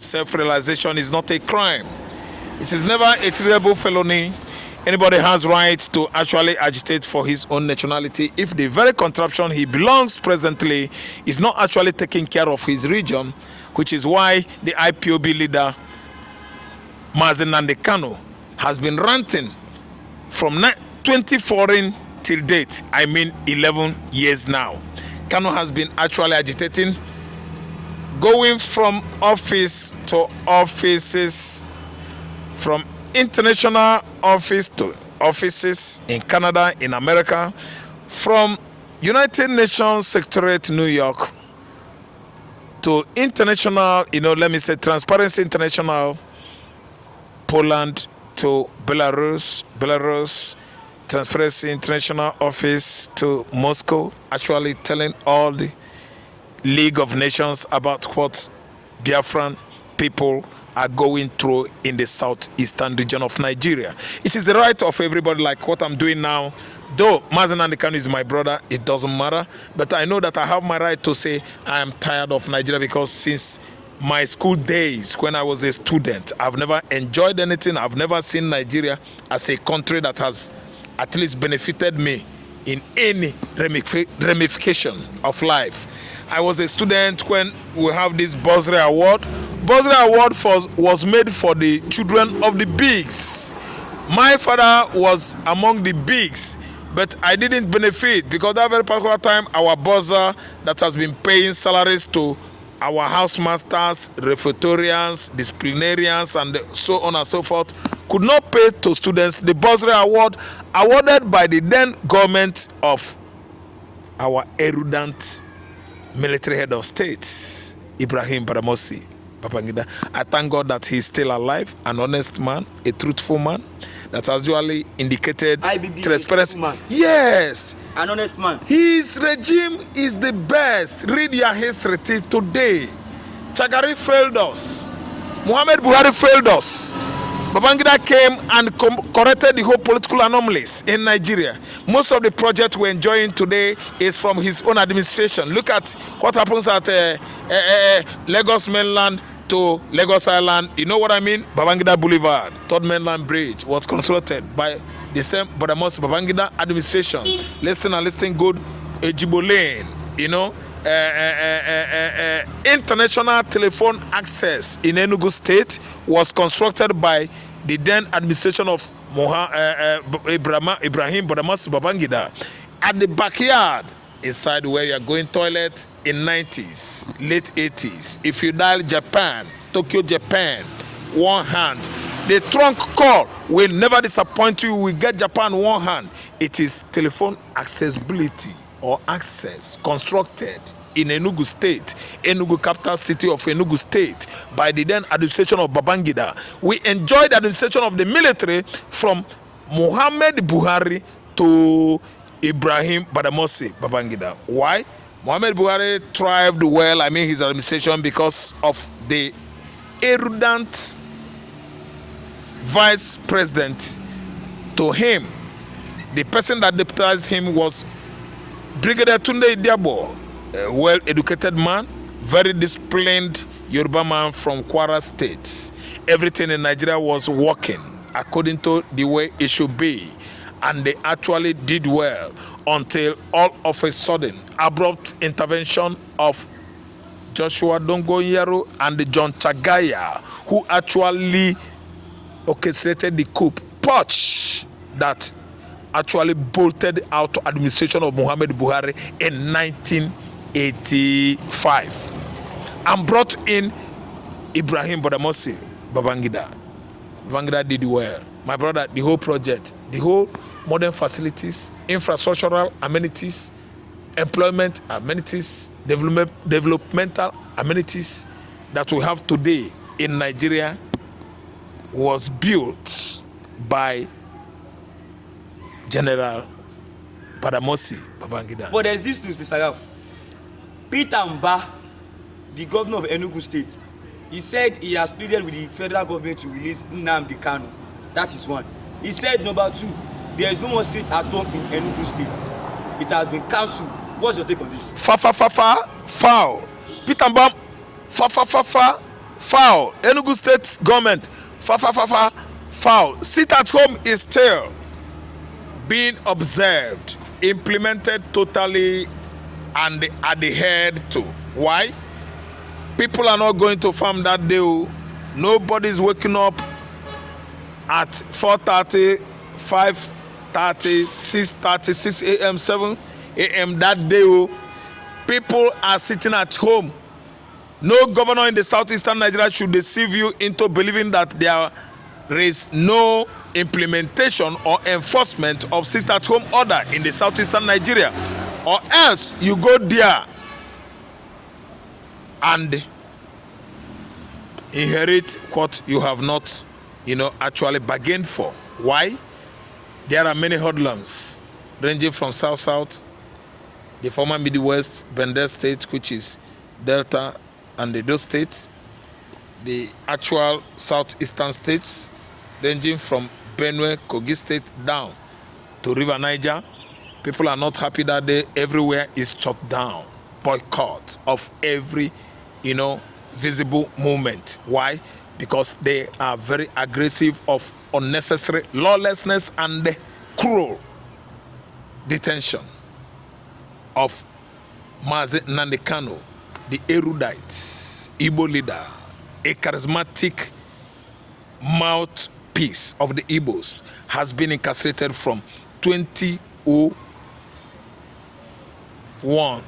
self-realization is not a crime. It is never a treatable felony. Anybody has right to actually agitate for his own nationality if the very contraption he belongs presently is not actually taking care of his region, which is why the IPOB leader Mazi Nnamdi Kanu has been ranting from 2014 till date. I mean 11 years now. Kanu has been actually agitating, going from office to offices, from international office to offices in Canada, in America, from United Nations Secretariat New York to international, let me say Transparency International, Poland to Belarus, Transparency International office to Moscow, actually telling all the League of Nations about what Biafran people are going through in the southeastern region of Nigeria. It is the right of everybody, like what I'm doing now. Though Mazi Nnamdi Kanu is my brother, it doesn't matter. But I know that I have my right to say I am tired of Nigeria, because since my school days when I was a student, I've never enjoyed anything. I've never seen Nigeria as a country that has at least benefited me in any ramification of life. I was a student when we have this Bursary Award. Bursary Award was made for the children of the bigs. My father was among the bigs, but I didn't benefit because that very particular time our bursar that has been paying salaries to our housemasters, refectorians, disciplinarians, and so on and so forth could not pay to students the Bursary Award awarded by the then government of our erudite military head of state, Ibrahim Badamasi Babangida. I thank God that he's still alive, an honest man, a truthful man that has usually indicated transparency. Yes, an honest man. His regime is the best. Read your history till today. Chagari failed us. Muhammad Buhari failed us. Babangida came and corrected the whole political anomalies in Nigeria. Most of the projects we're enjoying today is from his own administration. Look at what happens at Lagos mainland to Lagos Island. You know what I mean? Babangida Boulevard, Third Mainland Bridge was constructed by the same Badamasi Babangida administration. Listen good. Ejibo Lane, international telephone access in Enugu State was constructed by the then administration of Ibrahim Badamasi Babangida. At the backyard, inside where you are going toilet in 90s, late 80s. If you dial Japan, Tokyo, Japan, one hand, the trunk call will never disappoint you. We get Japan one hand. It is telephone accessibility or access constructed in Enugu State, Enugu capital city of Enugu State, by the then administration of Babangida. We enjoyed the administration of the military from Muhammad Buhari to Ibrahim Badamasi Babangida. Why? Muhammad Buhari thrived well, his administration, because of the erudite vice president to him. The person that deputized him was Brigadier Tunde Idiabo, a well-educated man, very disciplined Yoruba man from Kwara State. Everything in Nigeria was working according to the way it should be. And they actually did well until all of a sudden, abrupt intervention of Joshua Dongoyaro and John Chagaya, who actually orchestrated the coup putsch that actually bolted out administration of Muhammad Buhari in 1985 and brought in Ibrahim Badamasi Babangida. Babangida did well. My brother, the whole project, the whole modern facilities, infrastructural amenities, employment amenities, developmental amenities that we have today in Nigeria was built by General Badamasi Babangida. But there's this news, Mr. Ralph. Peter Mba, the governor of Enugu State, he said he has pleaded with the federal government to release Nnamdi Kanu. That is one. He said, number two, there is no more seat at home in Enugu State. It has been cancelled. What's your take on this? Foul. Peter Mba, foul. Enugu State government, foul. Sit at home is still being observed, implemented totally, and adhered to. Why? People are not going to farm that day. Nobody's waking up at 4:30, 5:30, 6:30, 6 a.m., 7 a.m. that day. People are sitting at home. No governor in the southeastern Nigeria should deceive you into believing that there is no implementation or enforcement of sit-at-home order in the southeastern Nigeria, or else you go there and inherit what you have not, actually bargained for. Why? There are many hoodlums ranging from South, the former Midwest, Bender State, which is Delta and Edo State, the actual southeastern states, ranging from Benue, Kogi State down to River Niger. People are not happy that day. Everywhere is shut down. Boycott of every, visible movement. Why? Because they are very aggressive of unnecessary lawlessness and the cruel detention of Mazi Nnamdi Kanu, the erudite Igbo leader, a charismatic mouthpiece of the Igbos, has been incarcerated from 2001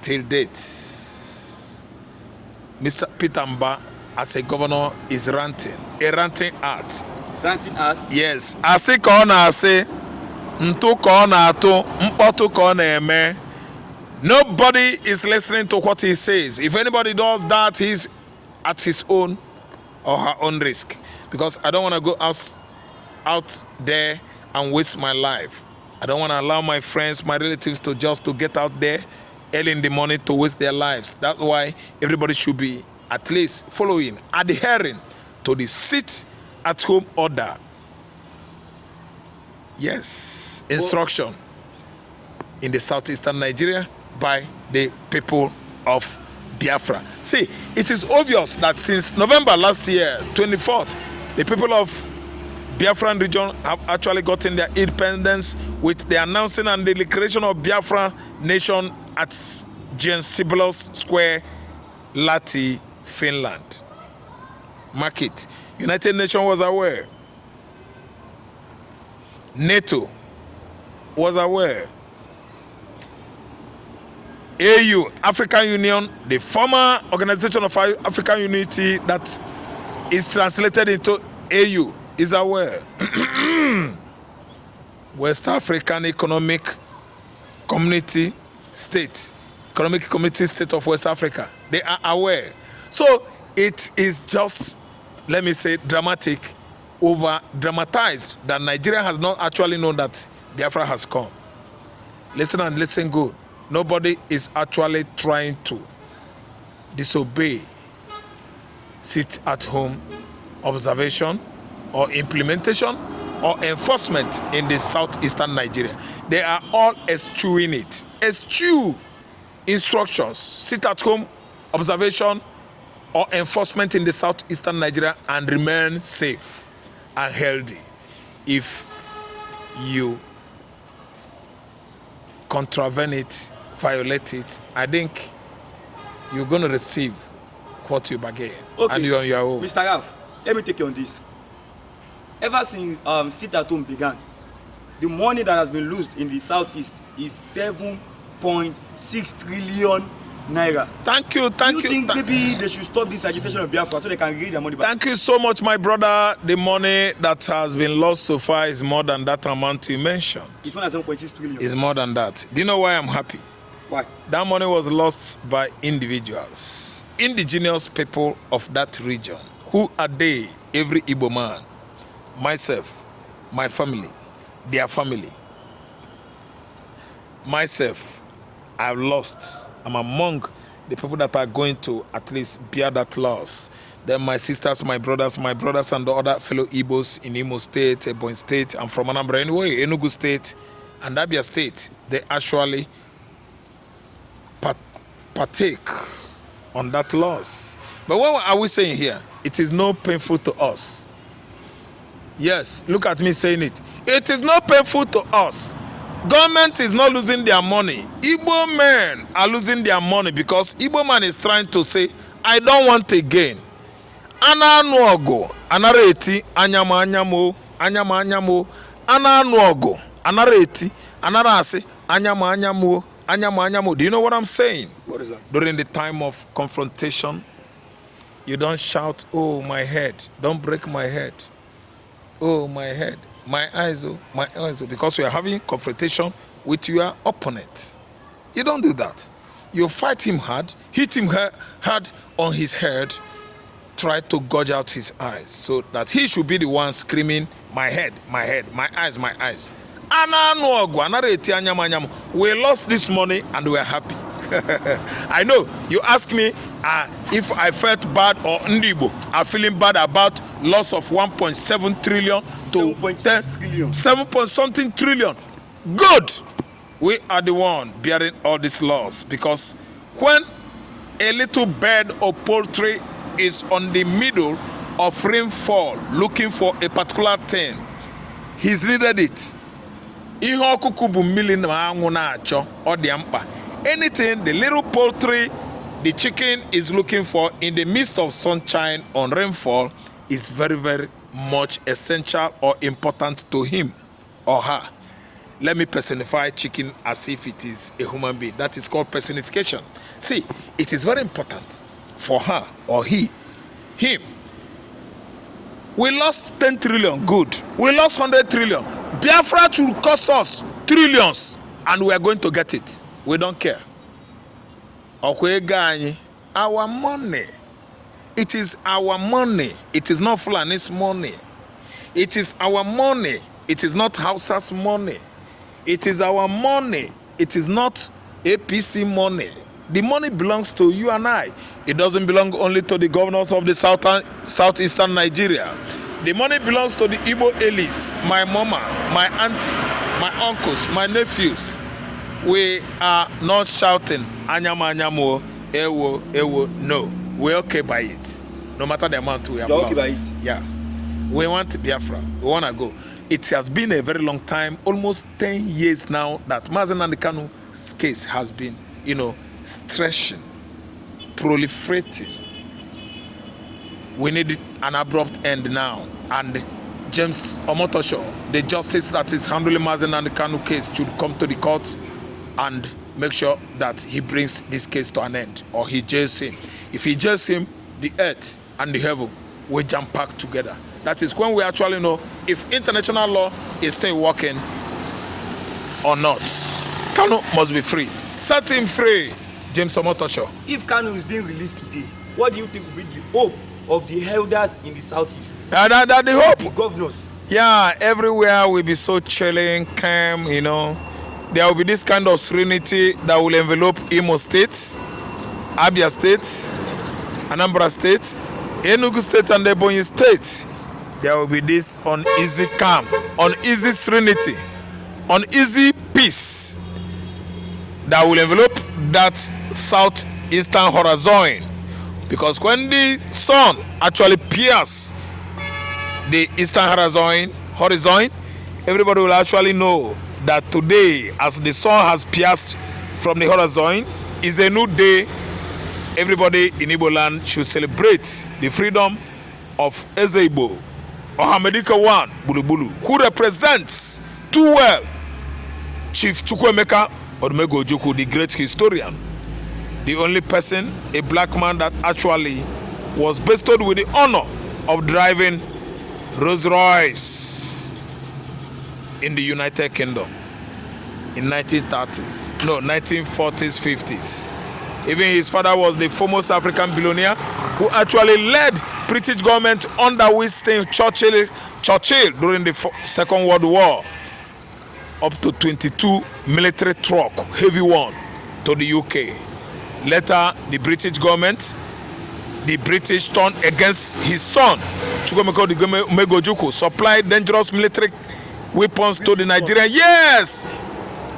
till date. Mr. Peter Mba, as a governor, is ranting. A ranting art. Ranting art? Yes. Asi ka ọ na-asị, ntu ka ọ na-atụ, mkpọtụ ka ọ na-eme. Nobody is listening to what he says. If anybody does that, he's at his own or her own risk. Because I don't want to go out there and waste my life. I don't want to allow my friends, my relatives to get out there early in the morning to waste their lives. That's why everybody should be at least following, adhering to the sit-at-home order. Yes, instruction in the southeastern Nigeria by the people of Biafra. See, it is obvious that since November last year, 24th, the people of Biafran region have actually gotten their independence with the announcing and the declaration of Biafra nation at Sibylos Square, Lati, Finland. Mark it. United Nations was aware. NATO was aware. AU, African Union, the former Organization of African Unity that is translated into AU, is aware. West African Economic Community State of West Africa, they are aware. So it is just, let me say, dramatic, over-dramatized that Nigeria has not actually known that Biafra has come. Listen and listen good. Nobody is actually trying to disobey sit-at-home observation or implementation or enforcement in the southeastern Nigeria. They are all eschewing it. Eschew instructions, sit-at-home observation or enforcement in the southeastern Nigeria, and remain safe and healthy. If you contravene it, violate it, I think you're going to receive what you bargain. Okay. And you're on your own. Mr. Raf, let me take you on this. Ever since sit-at-home began, the money that has been lost in the southeast is 7.6 trillion naira. Thank you. Do you think maybe they should stop this agitation of Biafra so they can get their money back? Thank you so much, my brother. The money that has been lost so far is more than that amount you mentioned. It's more than 7.6 trillion. It's more than that. Do you know why I'm happy? Why? That money was lost by individuals, indigenous people of that region. Who are they? Every Igbo man, myself, my family, their family. Myself, I've lost. I'm among the people that are going to at least bear that loss. Then my sisters, my brothers and the other fellow Igbos in Imo State, Ebonyi State, I'm from Anambra anyway, Enugu State, and Abia State, they actually partake on that loss. But what are we saying here? It is not painful to us. Yes, look at me saying it. It is not painful to us. Government is not losing their money. Igbo men are losing their money because Igbo man is trying to say, I don't want again. Ana anu ogo, anara eti, anyama anyamo, anyama anyamo, ana anu ogo, anara eti, anara ase, anyama anyamo, anyama anyamo. Do you know what I'm saying? What is that? During the time of confrontation, you don't shout, oh my head, don't break my head. Oh my head, my eyes, oh, because you are having confrontation with your opponent. You don't do that. You fight him hard, hit him hard on his head, try to gouge out his eyes so that he should be the one screaming, my head, my eyes, my eyes. We lost this money and we are happy. I know you ask me if I felt bad or Ndibo are feeling bad about loss of 1.7 trillion to 7 point something trillion. Good. We are the one bearing all this loss because when a little bird or poultry is on the middle of rainfall looking for a particular thing, he's needed it. Anything the little poultry, the chicken is looking for in the midst of sunshine on rainfall is very, very much essential or important to him or her. Let me personify chicken as if it is a human being. That is called personification. See, it is very important for her or him. We lost 10 trillion, good. We lost 100 trillion. Biafra should cost us trillions and we are going to get it. We don't care. Our money. It is our money. It is not Fulani's money. It is our money. It is not Hausa's money. It is our money. It is not APC money. The money belongs to you and I. It doesn't belong only to the governors of the southeastern Nigeria. The money belongs to the Igbo elites, my mama, my aunties, my uncles, my nephews. We are not shouting, anyama anyamo, ewo, ewo. No, we're okay by it. No matter the amount we have lost. Okay by it? Yeah. We want Biafra. We want to go. It has been a very long time, almost 10 years now, that Mazi Nnamdi Kanu's case has been, stretching, proliferating. We need an abrupt end now. And James Omotosho, the justice that is handling Mazi Nnamdi Kanu case, should come to the court and make sure that he brings this case to an end, or he jails him. If he jails him, the earth and the heaven will jump pack together. That is when we actually know if international law is still working or not. Kanu must be free. Set him free, James Omotosho. If Kanu is being released today, what do you think will be the hope of the elders in the southeast? That the hope. The governors. Yeah, everywhere will be so chilling, calm, There will be this kind of serenity that will envelope Imo State, Abia State, Anambra State, Enugu State, and Ebonyi State. There will be this uneasy calm, uneasy serenity, uneasy peace that will envelope that southeastern horizon. Because when the sun actually pierces the eastern horizon, everybody will actually know that today, as the sun has pierced from the horizon, is a new day. Everybody in Igbo land should celebrate the freedom of Ezeibo, Ohamedika One Bulubulu, who represents too well Chief Chukwuemeka Odumegwu Ojukwu, the great historian, the only person, a black man, that actually was bestowed with the honor of driving Rolls Royce in the United Kingdom in 1930s, no, 1940s, 50s. Even his father was the foremost African billionaire who actually led British government under Winston Churchill during the Second World War, up to 22 military truck, heavy one, to the UK. Later, the British government, the British turned against his son, Chukwuemeka Ojukwu, supplied dangerous military weapons to the Nigerian,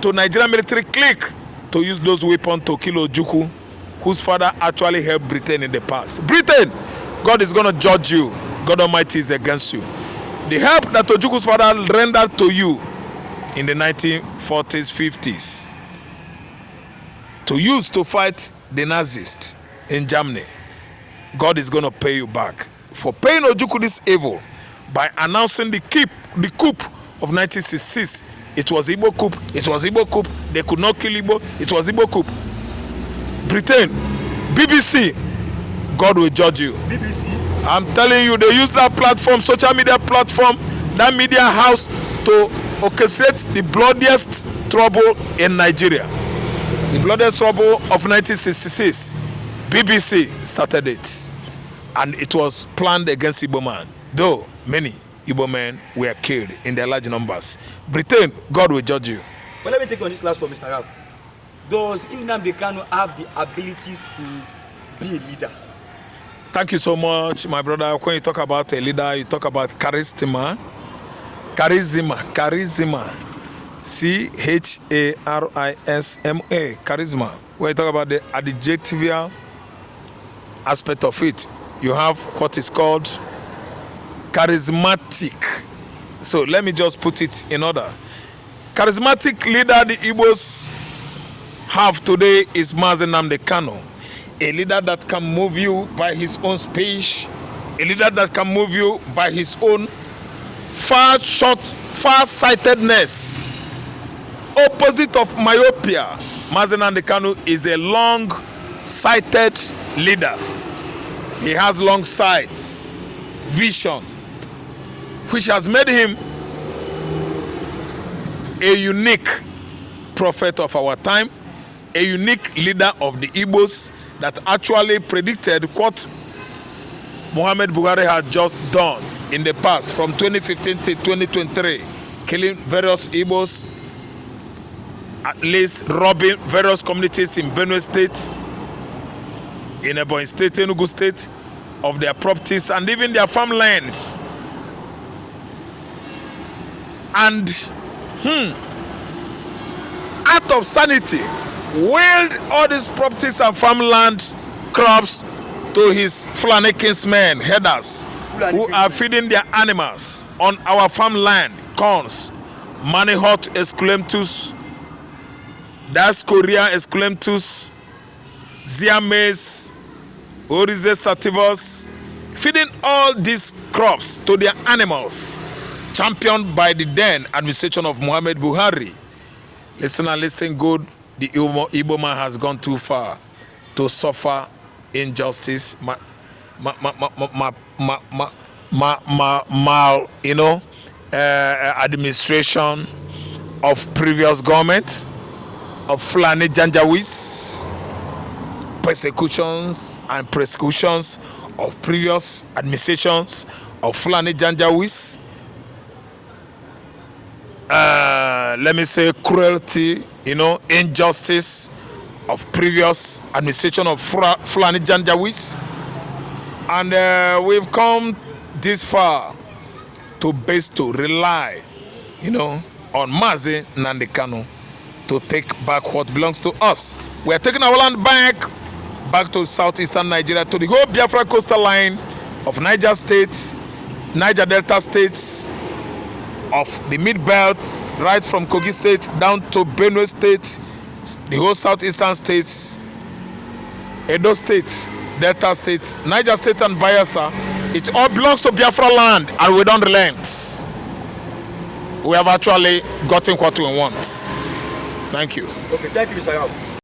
to Nigerian military clique to use those weapons to kill Ojukwu whose father actually helped Britain in the past. Britain, God is going to judge you. God Almighty is against you. The help that Ojukwu's father rendered to you in the 1940s, 50s, to use to fight the Nazis in Germany, God is going to pay you back for paying Ojukwu this evil by announcing the coup of 1966. It was Igbo coup. It was Igbo coup. They could not kill Igbo. It was Igbo coup. Britain, BBC, God will judge you. BBC. I'm telling you, they use that platform, social media platform, that media house to orchestrate the bloodiest trouble in Nigeria. The bloodiest trouble of 1966. BBC started it. And it was planned against Igbo man. Though many Igbo men were killed in their large numbers. Britain, God will judge you. But let me take on this last one, Mr. Ralph. Does Nnamdi Kanu have the ability to be a leader? Thank you so much, my brother. When you talk about a leader, you talk about charisma. Charisma. C-H-A-R-I-S-M-A. Charisma. When you talk about the adjectival aspect of it, you have what is called charismatic. So let me just put it in order. Charismatic leader the Igbos have today is Mazi Nnamdi Kanu. A leader that can move you by his own speech, a leader that can move you by his own far-sightedness. Opposite of myopia, Mazi Nnamdi Kanu is a long-sighted leader. He has long sight, vision, which has made him a unique prophet of our time, a unique leader of the Igbos that actually predicted what Muhammad Buhari had just done in the past from 2015 to 2023, killing various Igbos, at least robbing various communities in Benue State, in Ebonyi State, Enugu State, of their properties and even their farmlands. And out of sanity, willed all these properties and farmland crops to his Fulani kinsmen, herders, who are feeding their animals on our farmland, corns, Manihot esculentus, Dioscorea esculentus, Ziames, Orize sativus, feeding all these crops to their animals, championed by the then administration of Muhammad Buhari. Listen and listen good. The Igbo man has gone too far to suffer injustice, administration of previous government, of Fulani Janjaweeds, persecutions and persecutions of previous administrations of Fulani Janjaweeds. Let me say cruelty, injustice of previous administration of Fulani Janjaweeds. And we've come this far to rely, on Mazi Nnamdi Kanu to take back what belongs to us. We are taking our land back to southeastern Nigeria, to the whole Biafra coastal line of Niger State, Niger Delta states, of the mid-belt, right from Kogi State down to Benue State, the whole southeastern states, Edo State, Delta State, Niger State and Bayelsa. It all belongs to Biafra land and we don't relent. We have actually gotten what we want. Thank you. Okay, thank you, Mr. Yao.